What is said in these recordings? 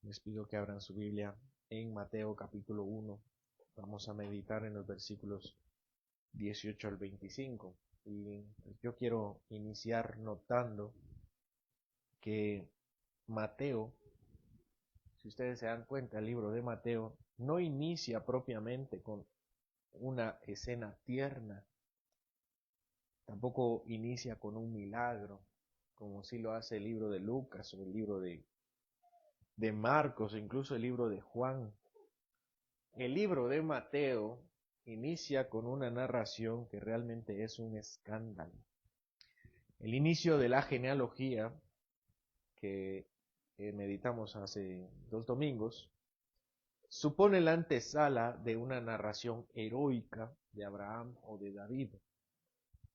Les pido que abran su Biblia en Mateo capítulo 1. Vamos a meditar en los versículos 18 al 25. Y yo quiero iniciar notando que Mateo, si ustedes se dan cuenta, el libro de Mateo no inicia propiamente con una escena tierna, tampoco inicia con un milagro, como si lo hace el libro de Lucas o el libro de Marcos, o incluso el libro de Juan. El libro de Mateo inicia con una narración que realmente es un escándalo. El inicio de la genealogía que meditamos hace 2 domingos supone la antesala de una narración heroica de Abraham o de David.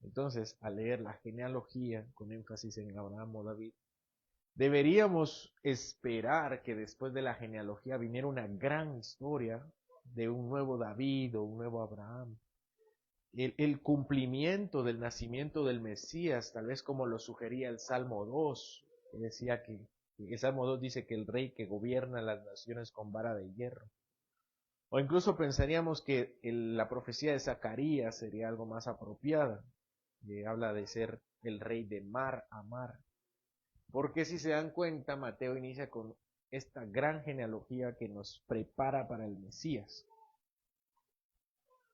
Entonces, al leer la genealogía con énfasis en Abraham o David, deberíamos esperar que después de la genealogía viniera una gran historia de un nuevo David o un nuevo Abraham. El cumplimiento del nacimiento del Mesías, tal vez como lo sugería el Salmo 2, que decía que el Salmo 2 dice que el rey que gobierna las naciones con vara de hierro. O incluso pensaríamos que la profecía de Zacarías sería algo más apropiada, que habla de ser el rey de mar a mar. Porque si se dan cuenta, Mateo inicia con esta gran genealogía que nos prepara para el Mesías.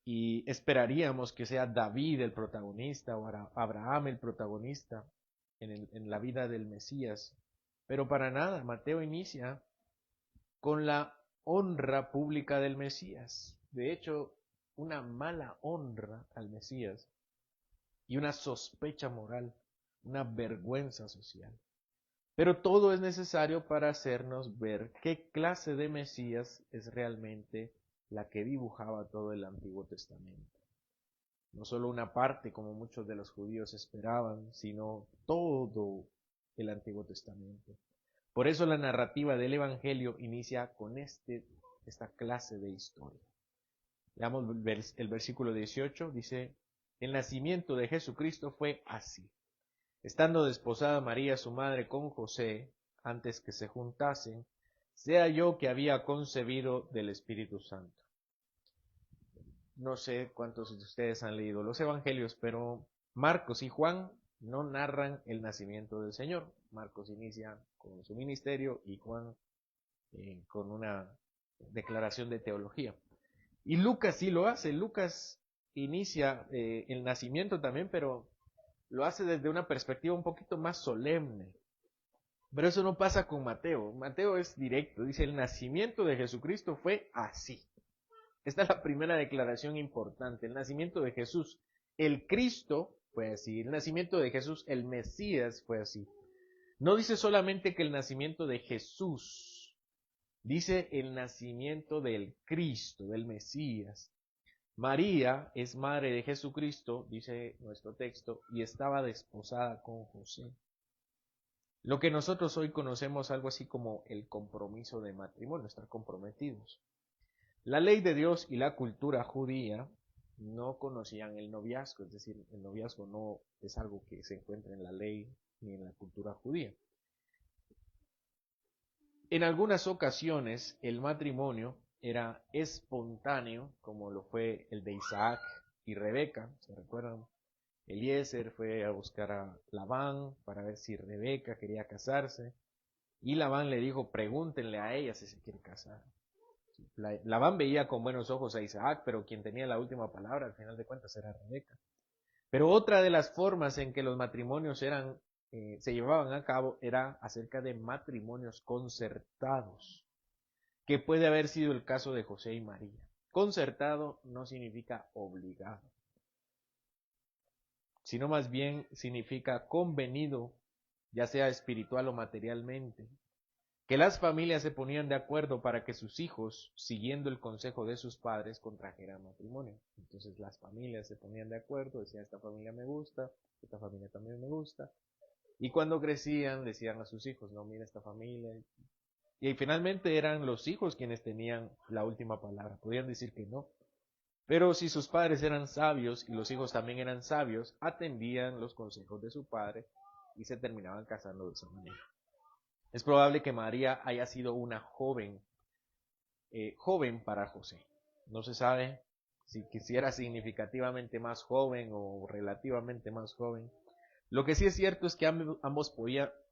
Y esperaríamos que sea David el protagonista o Abraham el protagonista en la vida del Mesías. Pero para nada, Mateo inicia con la honra pública del Mesías. De hecho, una mala honra al Mesías y una sospecha moral, una vergüenza social. Pero todo es necesario para hacernos ver qué clase de Mesías es realmente la que dibujaba todo el Antiguo Testamento. No solo una parte, como muchos de los judíos esperaban, sino todo el Antiguo Testamento. Por eso la narrativa del Evangelio inicia con esta clase de historia. Veamos el versículo 18, dice, el nacimiento de Jesucristo fue así. Estando desposada María su madre con José, antes que se juntasen, sea yo que había concebido del Espíritu Santo. No sé cuántos de ustedes han leído los evangelios, pero Marcos y Juan no narran el nacimiento del Señor. Marcos inicia con su ministerio y Juan con una declaración de teología. Y Lucas sí lo hace. Lucas inicia el nacimiento también, pero lo hace desde una perspectiva un poquito más solemne. Pero eso no pasa con Mateo. Mateo es directo. Dice, el nacimiento de Jesucristo fue así. Esta es la primera declaración importante. El nacimiento de Jesús, el Cristo, fue así. El nacimiento de Jesús, el Mesías, fue así. No dice solamente que el nacimiento de Jesús, dice el nacimiento del Cristo, del Mesías. María es madre de Jesucristo, dice nuestro texto, y estaba desposada con José. Lo que nosotros hoy conocemos algo así como el compromiso de matrimonio, estar comprometidos. La ley de Dios y la cultura judía no conocían el noviazgo, es decir, el noviazgo no es algo que se encuentra en la ley ni en la cultura judía. En algunas ocasiones el matrimonio era espontáneo, como lo fue el de Isaac y Rebeca, ¿se recuerdan? Eliezer fue a buscar a Labán para ver si Rebeca quería casarse, y Labán le dijo, pregúntenle a ella si se quiere casar. Labán veía con buenos ojos a Isaac, pero quien tenía la última palabra al final de cuentas era Rebeca. Pero otra de las formas en que los matrimonios se llevaban a cabo era acerca de matrimonios concertados, que puede haber sido el caso de José y María. Concertado no significa obligado, sino más bien significa convenido, ya sea espiritual o materialmente, que las familias se ponían de acuerdo para que sus hijos, siguiendo el consejo de sus padres, contrajeran matrimonio. Entonces las familias se ponían de acuerdo, decían, esta familia me gusta, esta familia también me gusta. Y cuando crecían, decían a sus hijos, no, mira esta familia. Y finalmente eran los hijos quienes tenían la última palabra. Podían decir que no. Pero si sus padres eran sabios y los hijos también eran sabios, atendían los consejos de su padre y se terminaban casando de esa manera. Es probable que María haya sido una joven para José. No se sabe si quisiera significativamente más joven o relativamente más joven. Lo que sí es cierto es que ambos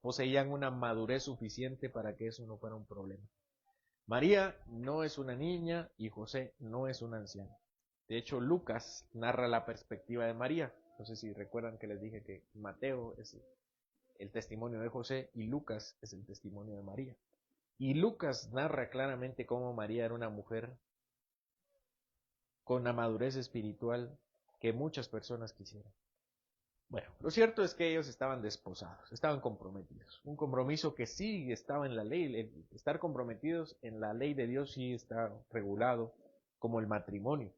poseían una madurez suficiente para que eso no fuera un problema. María no es una niña y José no es un anciano. De hecho, Lucas narra la perspectiva de María. No sé si recuerdan que les dije que Mateo es el testimonio de José y Lucas es el testimonio de María. Y Lucas narra claramente cómo María era una mujer con la madurez espiritual que muchas personas quisieran. Bueno, lo cierto es que ellos estaban desposados, estaban comprometidos. Un compromiso que sí estaba en la ley. Estar comprometidos en la ley de Dios sí está regulado como el matrimonio.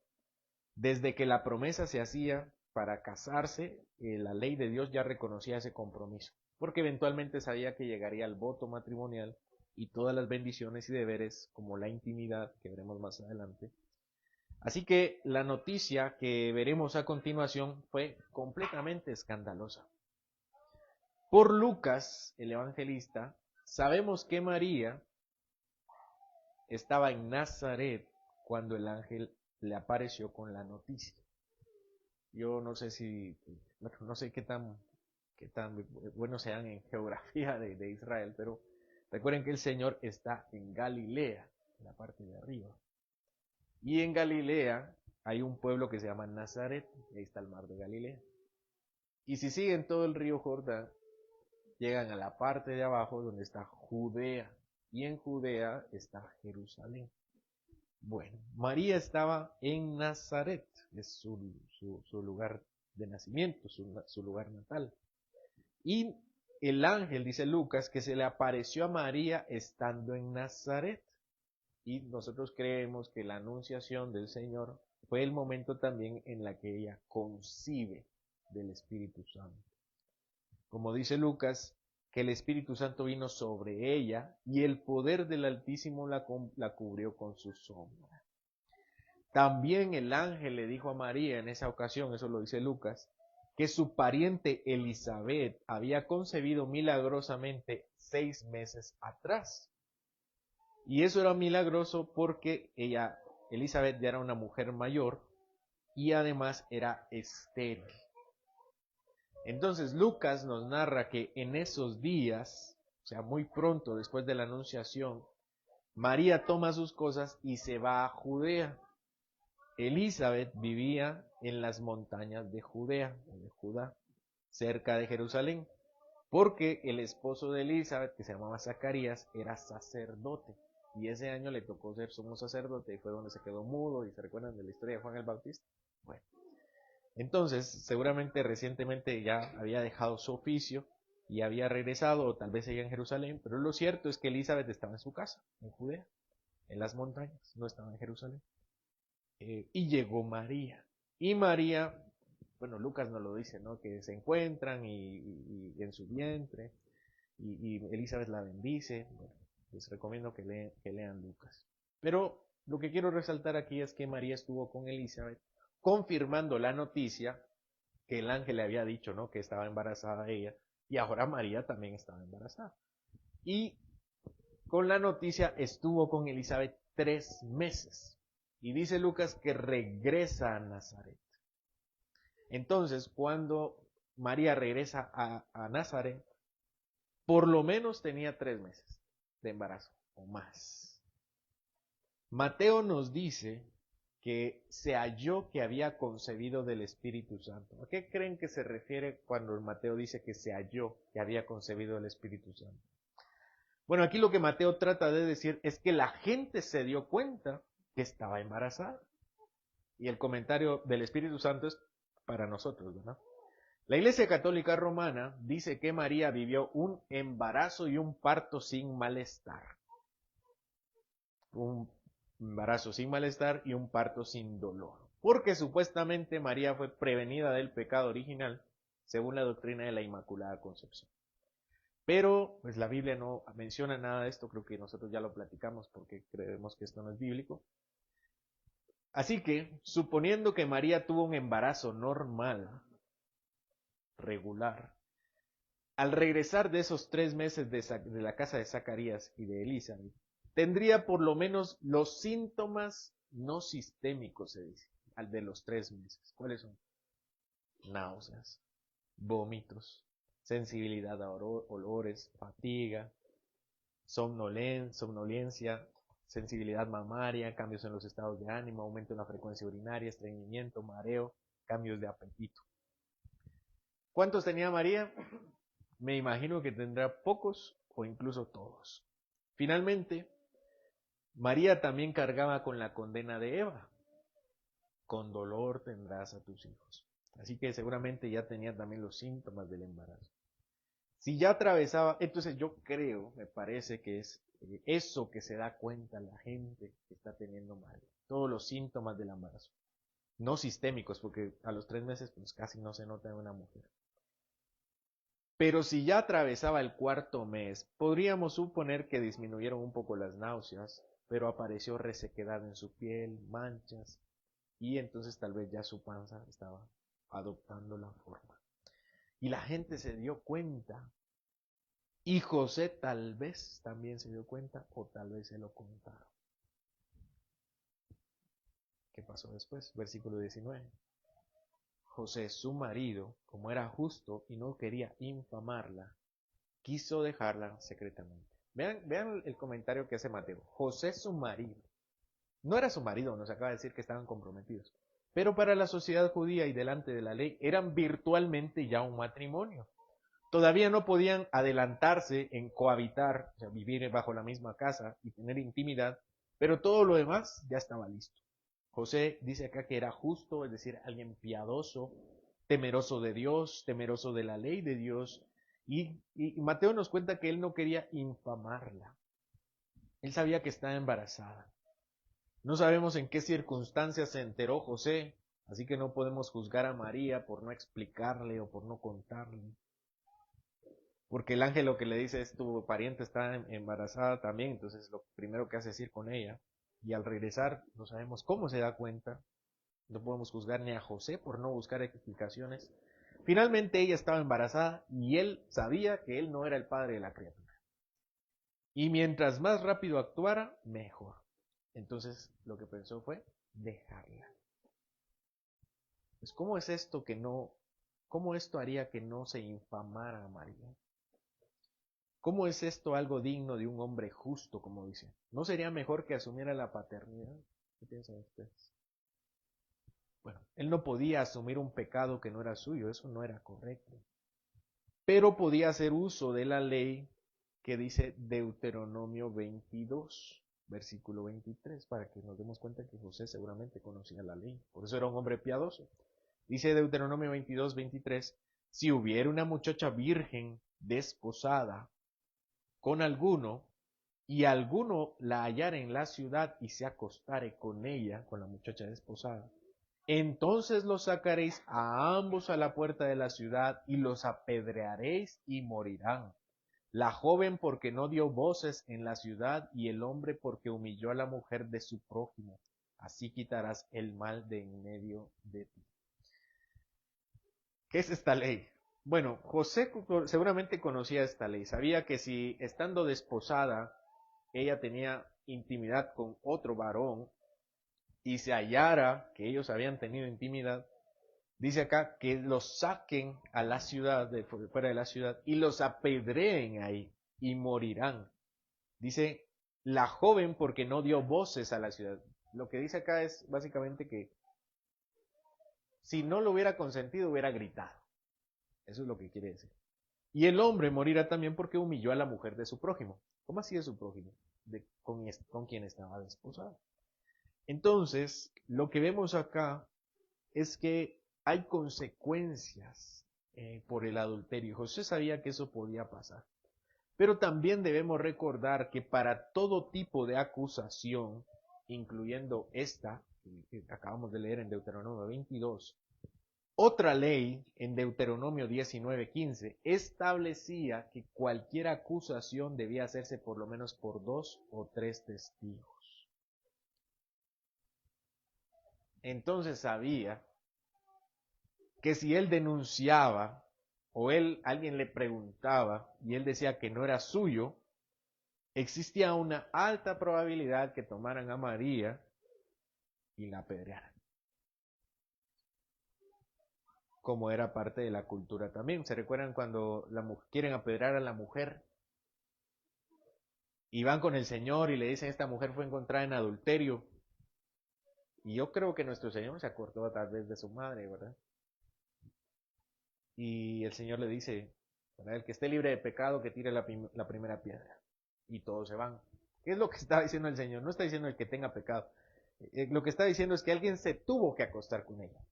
Desde que la promesa se hacía para casarse, la ley de Dios ya reconocía ese compromiso, porque eventualmente sabía que llegaría el voto matrimonial y todas las bendiciones y deberes, como la intimidad, que veremos más adelante. Así que la noticia que veremos a continuación fue completamente escandalosa. Por Lucas, el evangelista, sabemos que María estaba en Nazaret cuando el ángel le apareció con la noticia. Yo no sé no sé qué tan buenos sean en geografía de Israel, pero recuerden que el Señor está en Galilea, en la parte de arriba. Y en Galilea hay un pueblo que se llama Nazaret, y ahí está el mar de Galilea. Y si siguen todo el río Jordán, llegan a la parte de abajo donde está Judea, y en Judea está Jerusalén. Bueno, María estaba en Nazaret, es su lugar de nacimiento, su lugar natal. Y el ángel, dice Lucas, que se le apareció a María estando en Nazaret. Y nosotros creemos que la anunciación del Señor fue el momento también en la que ella concibe del Espíritu Santo. Como dice Lucas, que el Espíritu Santo vino sobre ella y el poder del Altísimo la cubrió con su sombra. También el ángel le dijo a María en esa ocasión, eso lo dice Lucas, que su pariente Elizabeth había concebido milagrosamente 6 meses atrás. Y eso era milagroso porque Elizabeth, ya era una mujer mayor y además era estéril. Entonces Lucas nos narra que en esos días, o sea, muy pronto después de la anunciación, María toma sus cosas y se va a Judea. Elizabeth vivía en las montañas de Judea, de Judá, cerca de Jerusalén, porque el esposo de Elizabeth, que se llamaba Zacarías, era sacerdote. Y ese año le tocó ser sumo sacerdote y fue donde se quedó mudo. ¿Y se recuerdan de la historia de Juan el Bautista? Bueno, entonces seguramente recientemente ya había dejado su oficio y había regresado, o tal vez seguía en Jerusalén, pero lo cierto es que Elizabeth estaba en su casa, en Judea, en las montañas, no estaba en Jerusalén. Y llegó María. Y María, bueno, Lucas nos lo dice, ¿no? Que se encuentran y en su vientre, y Elizabeth la bendice. Bueno, les recomiendo que lean Lucas. Pero lo que quiero resaltar aquí es que María estuvo con Elizabeth, confirmando la noticia que el ángel le había dicho, ¿no? Que estaba embarazada ella, y ahora María también estaba embarazada. Y con la noticia estuvo con Elizabeth 3 meses. Y dice Lucas que regresa a Nazaret. Entonces, cuando María regresa a Nazaret, por lo menos tenía 3 meses de embarazo o más. Mateo nos dice que se halló que había concebido del Espíritu Santo. ¿A qué creen que se refiere cuando Mateo dice que se halló que había concebido del Espíritu Santo? Bueno, aquí lo que Mateo trata de decir es que la gente se dio cuenta que estaba embarazada. Y el comentario del Espíritu Santo es para nosotros, ¿verdad? La Iglesia Católica Romana dice que María vivió un embarazo y un parto sin malestar. Un embarazo sin malestar y un parto sin dolor. Porque supuestamente María fue prevenida del pecado original, según la doctrina de la Inmaculada Concepción. Pero pues la Biblia no menciona nada de esto, creo que nosotros ya lo platicamos porque creemos que esto no es bíblico. Así que, suponiendo que María tuvo un embarazo normal, regular, al regresar de esos 3 meses de la casa de Zacarías y de Elizabeth, tendría por lo menos los síntomas no sistémicos, se dice, al de los 3 meses. ¿Cuáles son? Náuseas, vómitos, sensibilidad a olores, fatiga, somnolencia, sensibilidad mamaria, cambios en los estados de ánimo, aumento en la frecuencia urinaria, estreñimiento, mareo, cambios de apetito. ¿Cuántos tenía María? Me imagino que tendrá pocos o incluso todos. Finalmente, María también cargaba con la condena de Eva. Con dolor tendrás a tus hijos. Así que seguramente ya tenía también los síntomas del embarazo. Si ya atravesaba, entonces yo creo, me parece que es eso que se da cuenta la gente que está teniendo María. Todos los síntomas del embarazo. No sistémicos, porque a los 3 meses pues casi no se nota en una mujer. Pero si ya atravesaba el 4 mes, podríamos suponer que disminuyeron un poco las náuseas, pero apareció resequedad en su piel, manchas, y entonces tal vez ya su panza estaba adoptando la forma. Y la gente se dio cuenta, y José tal vez también se dio cuenta, o tal vez se lo contaron. ¿Qué pasó después? Versículo 19. José, su marido, como era justo y no quería infamarla, quiso dejarla secretamente. Vean el comentario que hace Mateo. José, su marido. No era su marido, nos acaba de decir que estaban comprometidos. Pero para la sociedad judía y delante de la ley eran virtualmente ya un matrimonio. Todavía no podían adelantarse en cohabitar, o sea, vivir bajo la misma casa y tener intimidad, pero todo lo demás ya estaba listo. José dice acá que era justo, es decir, alguien piadoso, temeroso de Dios, temeroso de la ley de Dios, y Mateo nos cuenta que él no quería infamarla. Él sabía que estaba embarazada. No sabemos en qué circunstancias se enteró José, así que no podemos juzgar a María por no explicarle o por no contarle. Porque el ángel lo que le dice es tu pariente está embarazada también, entonces lo primero que hace es ir con ella. Y al regresar no sabemos cómo se da cuenta. No podemos juzgar ni a José por no buscar explicaciones. Finalmente ella estaba embarazada y él sabía que él no era el padre de la criatura. Y mientras más rápido actuara, mejor. Entonces lo que pensó fue dejarla. Pues ¿cómo es esto que no, cómo esto haría que no se infamara a María? ¿Cómo es esto algo digno de un hombre justo, como dice? ¿No sería mejor que asumiera la paternidad? ¿Qué piensan ustedes? Bueno, él no podía asumir un pecado que no era suyo, eso no era correcto. Pero podía hacer uso de la ley que dice Deuteronomio 22, versículo 23, para que nos demos cuenta que José seguramente conocía la ley, por eso era un hombre piadoso. Dice Deuteronomio 22, 23, si hubiera una muchacha virgen desposada con alguno, y alguno la hallara en la ciudad y se acostare con ella, con la muchacha desposada, entonces los sacaréis a ambos a la puerta de la ciudad y los apedrearéis y morirán. La joven porque no dio voces en la ciudad y el hombre porque humilló a la mujer de su prójimo. Así quitarás el mal de en medio de ti. ¿Qué es esta ley? Bueno, José seguramente conocía esta ley. Sabía que si estando desposada ella tenía intimidad con otro varón y se hallara que ellos habían tenido intimidad, dice acá que los saquen a la ciudad, de fuera de la ciudad, y los apedreen ahí y morirán. Dice la joven porque no dio voces a la ciudad. Lo que dice acá es básicamente que si no lo hubiera consentido hubiera gritado. Eso es lo que quiere decir. Y el hombre morirá también porque humilló a la mujer de su prójimo. ¿Cómo así de su prójimo? Con quien estaba desposado. Entonces, lo que vemos acá es que hay consecuencias por el adulterio. José sabía que eso podía pasar. Pero también debemos recordar que para todo tipo de acusación, incluyendo esta que acabamos de leer en Deuteronomio 22, otra ley en Deuteronomio 19:15 establecía que cualquier acusación debía hacerse por lo menos por 2 o 3 testigos. Entonces sabía que si él denunciaba o alguien le preguntaba y él decía que no era suyo, existía una alta probabilidad que tomaran a María y la apedrearan. Como era parte de la cultura también. ¿Se recuerdan cuando quieren apedrear a la mujer? Y van con el Señor y le dicen, esta mujer fue encontrada en adulterio. Y yo creo que nuestro Señor se acordó tal vez de su madre, ¿verdad? Y el Señor le dice, ¿verdad? El que esté libre de pecado, que tire la primera piedra. Y todos se van. ¿Qué es lo que está diciendo el Señor? No está diciendo el que tenga pecado. Lo que está diciendo es que alguien se tuvo que acostar con ella.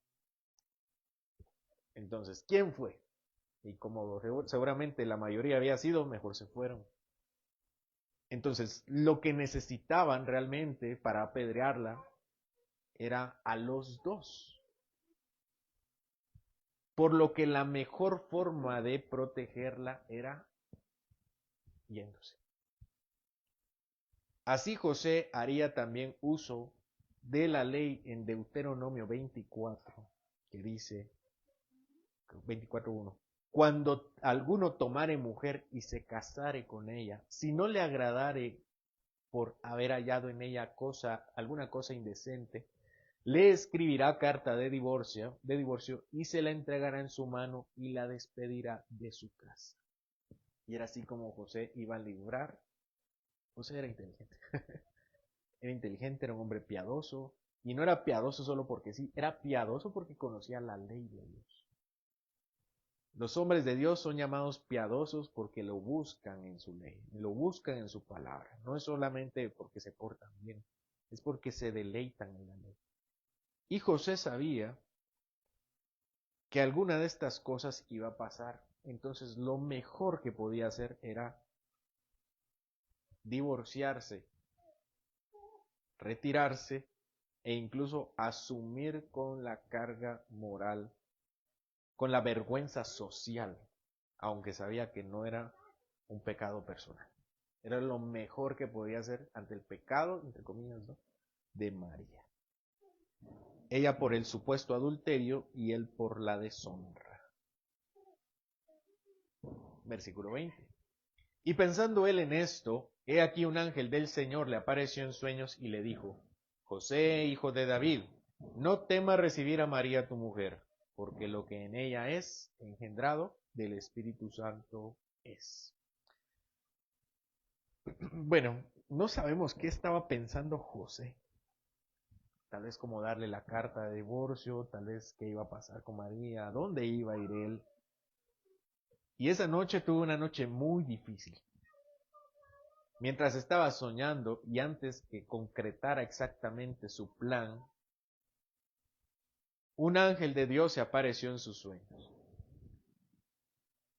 Entonces, ¿quién fue? Y como seguramente la mayoría había sido, mejor se fueron. Entonces, lo que necesitaban realmente para apedrearla era a los dos. Por lo que la mejor forma de protegerla era yéndose. Así José haría también uso de la ley en Deuteronomio 24, que dice 24:1. Cuando alguno tomare mujer y se casare con ella, si no le agradare por haber hallado en ella alguna cosa indecente, le escribirá carta de divorcio y se la entregará en su mano y la despedirá de su casa. Y era así como José iba a librar. José era inteligente. Era inteligente, era un hombre piadoso. Y no era piadoso solo porque sí, era piadoso porque conocía la ley de Dios. Los hombres de Dios son llamados piadosos porque lo buscan en su ley, lo buscan en su palabra. No es solamente porque se portan bien, es porque se deleitan en la ley. Y José sabía que alguna de estas cosas iba a pasar. Entonces lo mejor que podía hacer era divorciarse, retirarse e incluso asumir con la carga moral, con la vergüenza social, aunque sabía que no era un pecado personal. Era lo mejor que podía hacer ante el pecado, entre comillas, ¿no?, de María. Ella por el supuesto adulterio y él por la deshonra. Versículo 20. Y pensando él en esto, he aquí un ángel del Señor le apareció en sueños y le dijo, José, hijo de David, no temas recibir a María tu mujer, porque lo que en ella es engendrado del Espíritu Santo es. Bueno, no sabemos qué estaba pensando José. Tal vez como darle la carta de divorcio, tal vez qué iba a pasar con María, dónde iba a ir él. Y esa noche tuvo una noche muy difícil. Mientras estaba soñando y antes que concretara exactamente su plan, un ángel de Dios se apareció en sus sueños.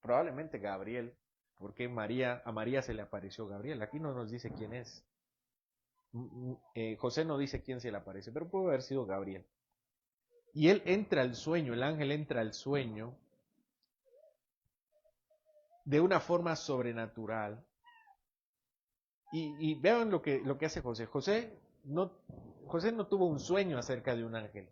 Probablemente Gabriel, porque a María se le apareció Gabriel. Aquí no nos dice quién es. José no dice quién se le aparece, pero puede haber sido Gabriel. Y él entra al sueño, el ángel entra al sueño de una forma sobrenatural. Y vean lo que hace José. José no tuvo un sueño acerca de un ángel,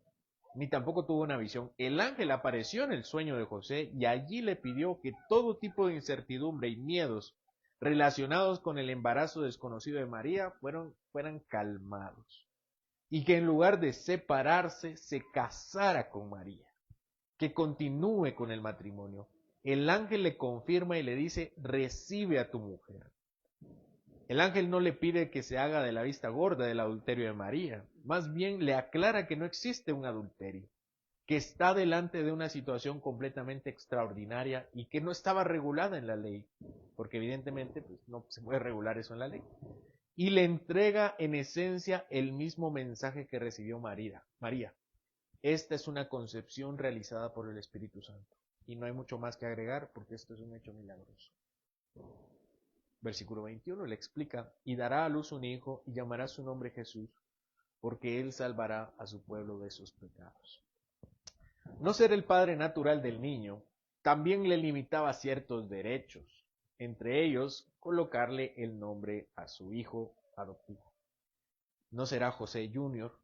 ni tampoco tuvo una visión. El ángel apareció en el sueño de José y allí le pidió que todo tipo de incertidumbre y miedos relacionados con el embarazo desconocido de María fueran calmados. Y que en lugar de separarse, se casara con María, que continúe con el matrimonio. El ángel le confirma y le dice, recibe a tu mujer. El ángel no le pide que se haga de la vista gorda del adulterio de María, más bien le aclara que no existe un adulterio, que está delante de una situación completamente extraordinaria y que no estaba regulada en la ley, porque evidentemente pues, no se puede regular eso en la ley. Y le entrega en esencia el mismo mensaje que recibió María. Esta es una concepción realizada por el Espíritu Santo. Y no hay mucho más que agregar porque esto es un hecho milagroso. Versículo 21 le explica, y dará a luz un hijo y llamará su nombre Jesús, porque él salvará a su pueblo de sus pecados. No ser el padre natural del niño también le limitaba ciertos derechos, entre ellos colocarle el nombre a su hijo adoptivo. No será José Junior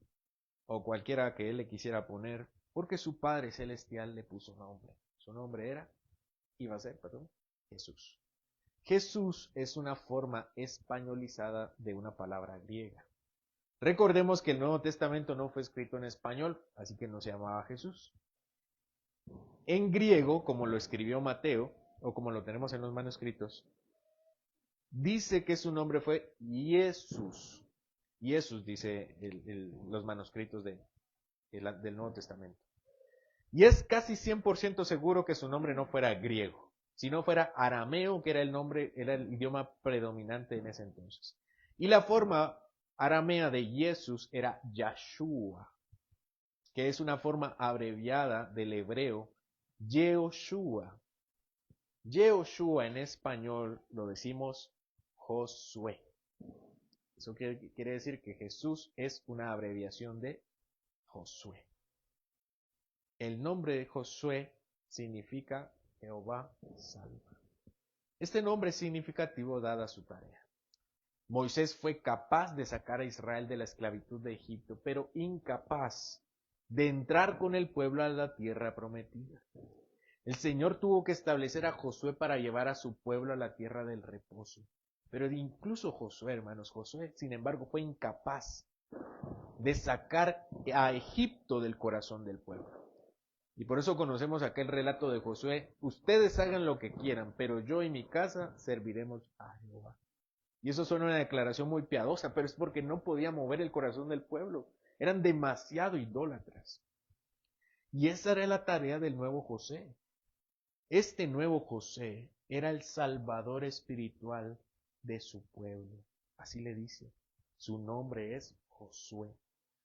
o cualquiera que él le quisiera poner, porque su Padre Celestial le puso nombre. Su nombre era iba a ser, perdón, Jesús. Jesús es una forma españolizada de una palabra griega. Recordemos que el Nuevo Testamento no fue escrito en español, así que no se llamaba Jesús. En griego, como lo escribió Mateo, o como lo tenemos en los manuscritos, dice que su nombre fue Jesús. Jesús, dice los manuscritos del Nuevo Testamento. Y es casi 100% seguro que su nombre no fuera griego, sino fuera arameo, que era el idioma predominante en ese entonces. Y la forma aramea de Jesús era Yahshua, que es una forma abreviada del hebreo Yehoshua. Yehoshua en español lo decimos Josué. Eso quiere decir que Jesús es una abreviación de Josué. El nombre de Josué significa Jehová salva. Este nombre es significativo dada su tarea. Moisés fue capaz de sacar a Israel de la esclavitud de Egipto, pero incapaz de entrar con el pueblo a la tierra prometida. El Señor tuvo que establecer a Josué para llevar a su pueblo a la tierra del reposo. Pero incluso Josué, hermanos, Josué, sin embargo, fue incapaz de sacar a Egipto del corazón del pueblo. Y por eso conocemos aquel relato de Josué: ustedes hagan lo que quieran, pero yo y mi casa serviremos a Jehová. Y eso suena una declaración muy piadosa, pero es porque no podía mover el corazón del pueblo. Eran demasiado idólatras. Y esa era la tarea del nuevo José. Este nuevo José era el salvador espiritual de su pueblo. Así le dice. Su nombre es Josué,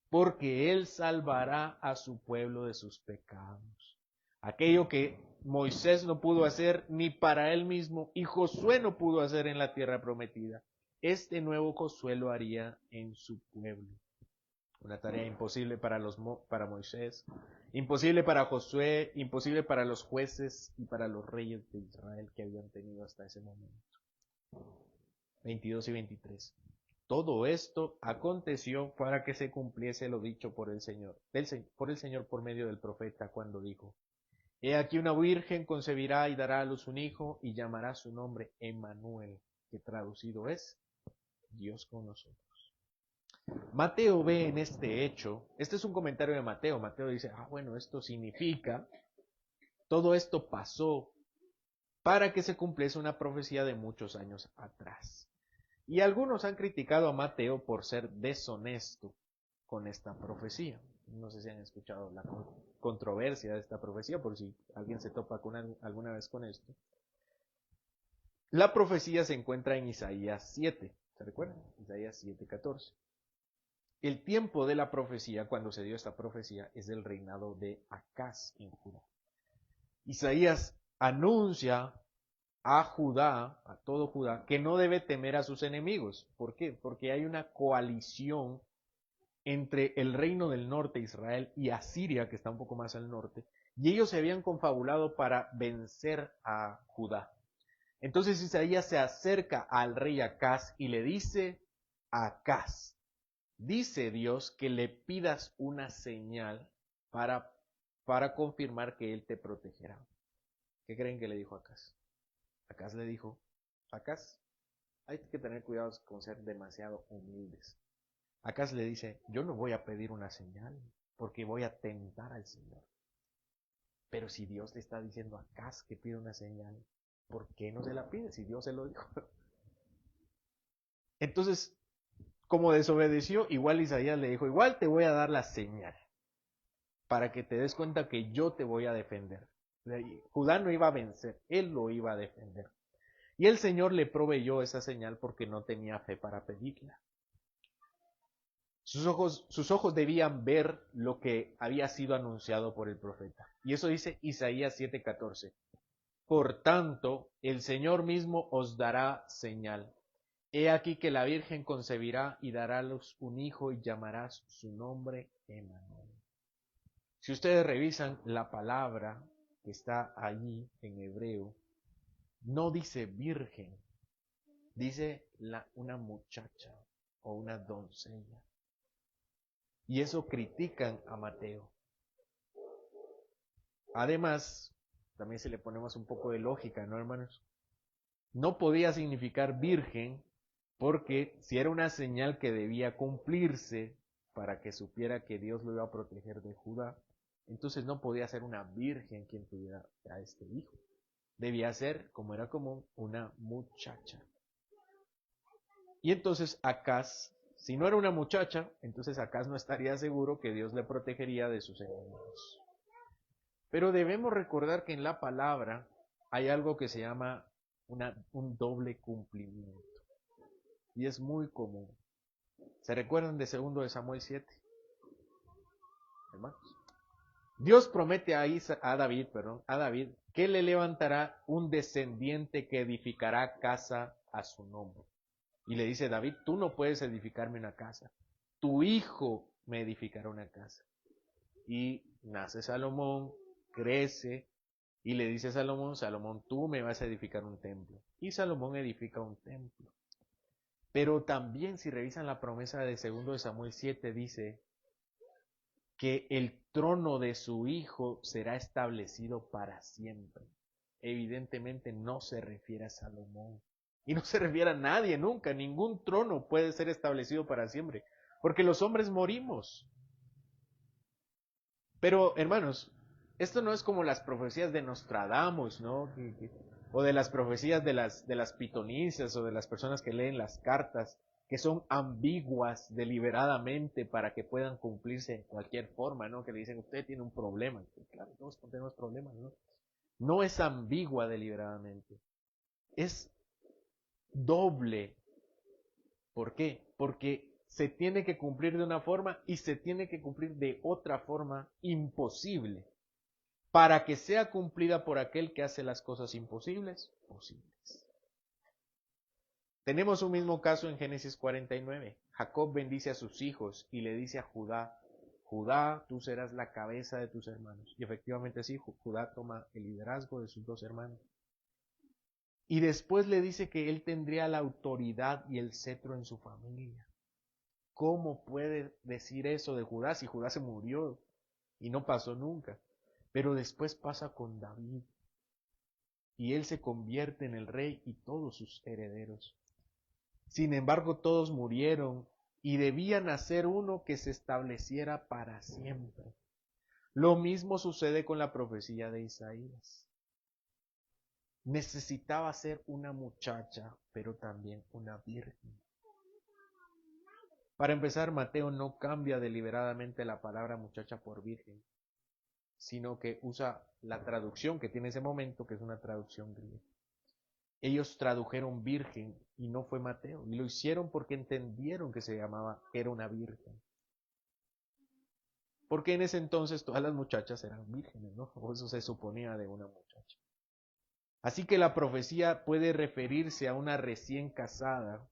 porque él salvará a su pueblo de sus pecados. Aquello que Moisés no pudo hacer ni para él mismo y Josué no pudo hacer en la tierra prometida, este nuevo Josué lo haría en su pueblo. Una tarea imposible para Moisés, imposible para Josué, imposible para los jueces y para los reyes de Israel que habían tenido hasta ese momento. 22 y 23. Todo esto aconteció para que se cumpliese lo dicho por el Señor por medio del profeta, cuando dijo: He aquí una virgen concebirá y dará a luz un hijo, y llamará su nombre Emmanuel, que traducido es Dios con nosotros. Mateo ve en este hecho, este es un comentario de Mateo. Mateo dice: bueno, esto significa, todo esto pasó para que se cumpliese una profecía de muchos años atrás. Y algunos han criticado a Mateo por ser deshonesto con esta profecía. No sé si han escuchado la controversia de esta profecía, por si alguien se topa alguna vez con esto. La profecía se encuentra en Isaías 7, ¿se recuerdan? Isaías 7:14. El tiempo de la profecía, cuando se dio esta profecía, es el reinado de Acaz en Judá. Isaías anuncia a Judá, a todo Judá, que no debe temer a sus enemigos. ¿Por qué? Porque hay una coalición entre el reino del norte, Israel, y Asiria, que está un poco más al norte, y ellos se habían confabulado para vencer a Judá. Entonces Isaías se acerca al rey Acaz y le dice a Acaz: dice Dios que le pidas una señal para confirmar que Él te protegerá. ¿Qué creen que le dijo Acaz? Acaz le dijo: Acaz, hay que tener cuidado con ser demasiado humildes. Acaz le dice: yo no voy a pedir una señal porque voy a tentar al Señor. Pero si Dios le está diciendo a Acaz que pida una señal, ¿por qué no se la pide si Dios se lo dijo? Entonces, como desobedeció, igual Isaías le dijo: igual te voy a dar la señal para que te des cuenta que yo te voy a defender. Judá no iba a vencer, él lo iba a defender. Y el Señor le proveyó esa señal porque no tenía fe para pedirla. Sus ojos debían ver lo que había sido anunciado por el profeta. Y eso dice Isaías 7:14. Por tanto, el Señor mismo os dará señal. He aquí que la Virgen concebirá y dará a luz un hijo y llamarás su nombre Emmanuel. Si ustedes revisan la palabra que está allí en hebreo, no dice virgen, dice una muchacha o una doncella. Y eso critican a Mateo. Además, también si le ponemos un poco de lógica, ¿no, hermanos? No podía significar virgen porque si era una señal que debía cumplirse para que supiera que Dios lo iba a proteger de Judá, entonces no podía ser una virgen quien tuviera a este hijo. Debía ser, como era común, una muchacha. Y entonces Acaz, si no era una muchacha, entonces Acaz no estaría seguro que Dios le protegería de sus enemigos. Pero debemos recordar que en la palabra hay algo que se llama un doble cumplimiento. Y es muy común. ¿Se recuerdan de 2 de Samuel 7? Hermanos. Dios promete a David que le levantará un descendiente que edificará casa a su nombre. Y le dice, David, tú no puedes edificarme una casa. Tu hijo me edificará una casa. Y nace Salomón, crece, y le dice a Salomón, Salomón, tú me vas a edificar un templo. Y Salomón edifica un templo. Pero también si revisan la promesa de 2 de Samuel 7, dice que el trono de su hijo será establecido para siempre. Evidentemente no se refiere a Salomón. Y no se refiere a nadie nunca. Ningún trono puede ser establecido para siempre. Porque los hombres morimos. Pero, hermanos, esto no es como las profecías de Nostradamus, ¿no? O de las profecías de las pitonisas o de las personas que leen las cartas, que son ambiguas deliberadamente para que puedan cumplirse en cualquier forma, ¿no? Que le dicen, usted tiene un problema. Claro, todos tenemos problemas, ¿no? No es ambigua deliberadamente. Es doble. ¿Por qué? Porque se tiene que cumplir de una forma y se tiene que cumplir de otra forma imposible, para que sea cumplida por aquel que hace las cosas imposibles, posibles. Tenemos un mismo caso en Génesis 49. Jacob bendice a sus hijos y le dice a Judá, Judá, tú serás la cabeza de tus hermanos. Y efectivamente sí, Judá toma el liderazgo de sus 2 hermanos. Y después le dice que él tendría la autoridad y el cetro en su familia. ¿Cómo puede decir eso de Judá si Judá se murió y no pasó nunca? Pero después pasa con David. Y él se convierte en el rey y todos sus herederos. Sin embargo, todos murieron y debía nacer uno que se estableciera para siempre. Lo mismo sucede con la profecía de Isaías. Necesitaba ser una muchacha, pero también una virgen. Para empezar, Mateo no cambia deliberadamente la palabra muchacha por virgen, sino que usa la traducción que tiene ese momento, que es una traducción griega. Ellos tradujeron virgen y no fue Mateo, y lo hicieron porque entendieron que se llamaba, era una virgen. Porque en ese entonces todas las muchachas eran vírgenes, ¿no? O eso se suponía de una muchacha. Así que la profecía puede referirse a una recién casada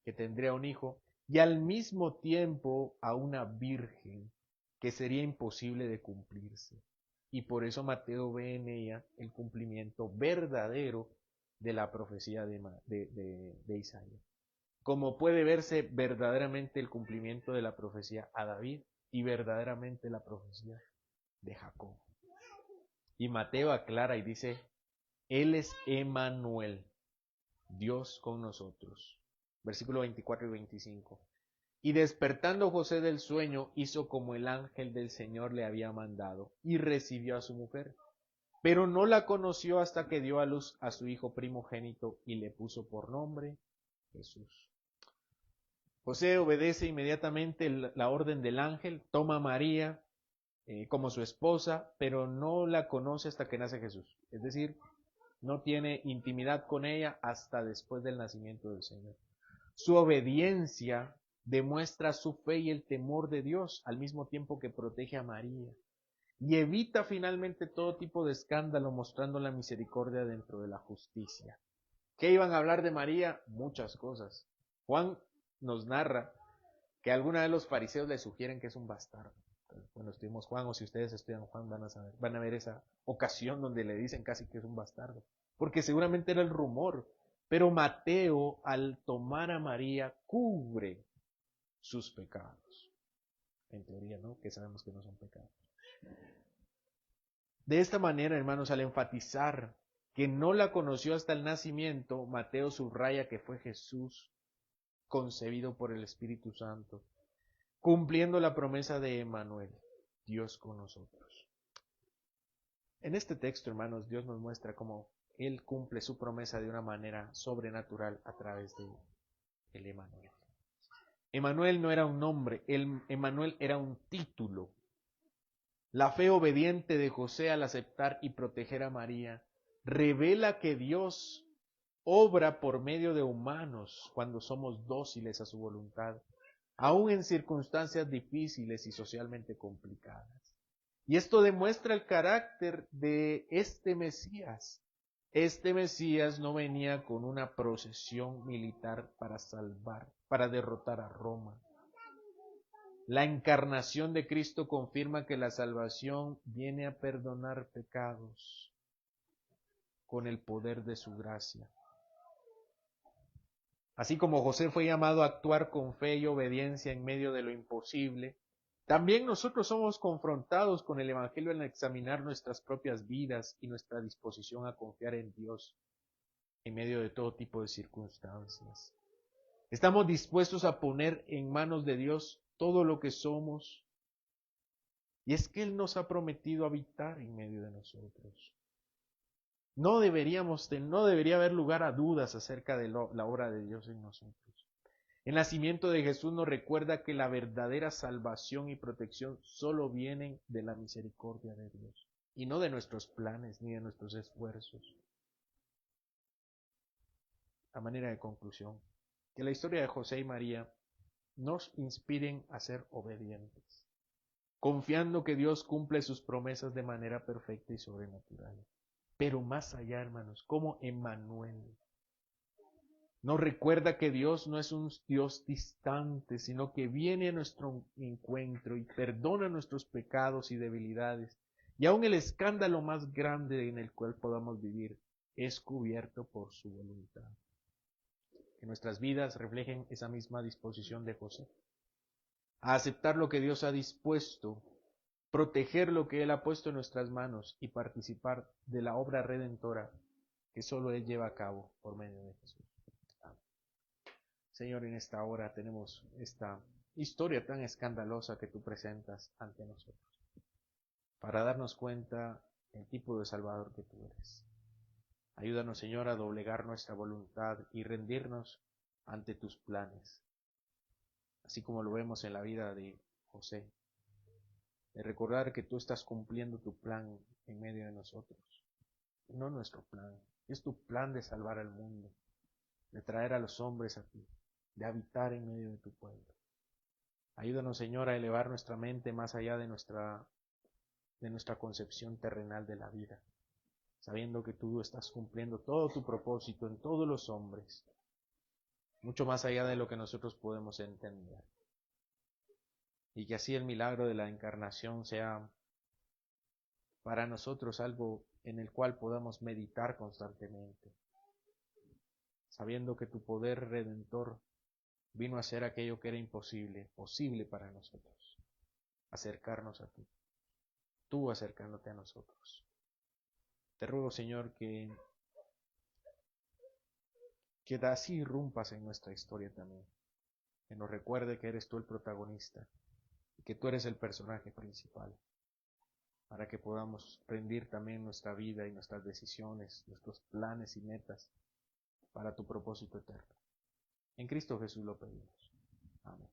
que tendría un hijo y al mismo tiempo a una virgen que sería imposible de cumplirse. Y por eso Mateo ve en ella el cumplimiento verdadero de la profecía de Isaías. Como puede verse verdaderamente el cumplimiento de la profecía a David y verdaderamente la profecía de Jacob. Y Mateo aclara y dice, Él es Emmanuel, Dios con nosotros. Versículo 24 y 25. Y despertando José del sueño, hizo como el ángel del Señor le había mandado, y recibió a su mujer. Pero no la conoció hasta que dio a luz a su hijo primogénito y le puso por nombre Jesús. José obedece inmediatamente la orden del ángel, toma a María como su esposa, pero no la conoce hasta que nace Jesús. Es decir, no tiene intimidad con ella hasta después del nacimiento del Señor. Su obediencia demuestra su fe y el temor de Dios al mismo tiempo que protege a María y evita finalmente todo tipo de escándalo mostrando la misericordia dentro de la justicia. ¿Qué iban a hablar de María? Muchas cosas. Juan nos narra que alguna de los fariseos le sugieren que es un bastardo. Bueno, estudiamos Juan, o si ustedes estudian Juan van a ver esa ocasión donde le dicen casi que es un bastardo, porque seguramente era el rumor. Pero Mateo, al tomar a María, cubre sus pecados. En teoría, ¿no? Que sabemos que no son pecados. De esta manera, hermanos, al enfatizar que no la conoció hasta el nacimiento, Mateo subraya que fue Jesús concebido por el Espíritu Santo, cumpliendo la promesa de Emmanuel, Dios con nosotros. En este texto, hermanos, Dios nos muestra cómo Él cumple su promesa de una manera sobrenatural a través de el Emmanuel. Emmanuel no era un nombre, Emmanuel era un título. La fe obediente de José al aceptar y proteger a María revela que Dios obra por medio de humanos cuando somos dóciles a su voluntad, aun en circunstancias difíciles y socialmente complicadas. Y esto demuestra el carácter de este Mesías. Este Mesías no venía con una procesión militar para derrotar a Roma. La encarnación de Cristo confirma que la salvación viene a perdonar pecados con el poder de su gracia. Así como José fue llamado a actuar con fe y obediencia en medio de lo imposible, también nosotros somos confrontados con el Evangelio al examinar nuestras propias vidas y nuestra disposición a confiar en Dios en medio de todo tipo de circunstancias. Estamos dispuestos a poner en manos de Dios todo lo que somos, y es que Él nos ha prometido habitar en medio de nosotros. No debería haber lugar a dudas acerca de la obra de Dios en nosotros. El nacimiento de Jesús nos recuerda que la verdadera salvación y protección solo vienen de la misericordia de Dios, y no de nuestros planes ni de nuestros esfuerzos. A manera de conclusión, que la historia de José y María nos inspiren a ser obedientes, confiando que Dios cumple sus promesas de manera perfecta y sobrenatural. Pero más allá, hermanos, como Emmanuel nos recuerda que Dios no es un Dios distante, sino que viene a nuestro encuentro y perdona nuestros pecados y debilidades. Y aun el escándalo más grande en el cual podamos vivir es cubierto por su voluntad. Que nuestras vidas reflejen esa misma disposición de José, a aceptar lo que Dios ha dispuesto, proteger lo que Él ha puesto en nuestras manos y participar de la obra redentora que solo Él lleva a cabo por medio de Jesús. Amén. Señor, en esta hora tenemos esta historia tan escandalosa que tú presentas ante nosotros, para darnos cuenta del tipo de Salvador que tú eres. Ayúdanos, Señor, a doblegar nuestra voluntad y rendirnos ante tus planes, así como lo vemos en la vida de José, de recordar que tú estás cumpliendo tu plan en medio de nosotros, no nuestro plan, es tu plan de salvar al mundo, de traer a los hombres a ti, de habitar en medio de tu pueblo. Ayúdanos, Señor, a elevar nuestra mente más allá de nuestra concepción terrenal de la vida, sabiendo que tú estás cumpliendo todo tu propósito en todos los hombres, mucho más allá de lo que nosotros podemos entender. Y que así el milagro de la encarnación sea para nosotros algo en el cual podamos meditar constantemente, sabiendo que tu poder redentor vino a hacer aquello que era imposible, posible para nosotros, acercarnos a ti, tú acercándote a nosotros. Te ruego, Señor, que así irrumpas en nuestra historia también, que nos recuerde que eres tú el protagonista y que tú eres el personaje principal, para que podamos rendir también nuestra vida y nuestras decisiones, nuestros planes y metas para tu propósito eterno. En Cristo Jesús lo pedimos. Amén.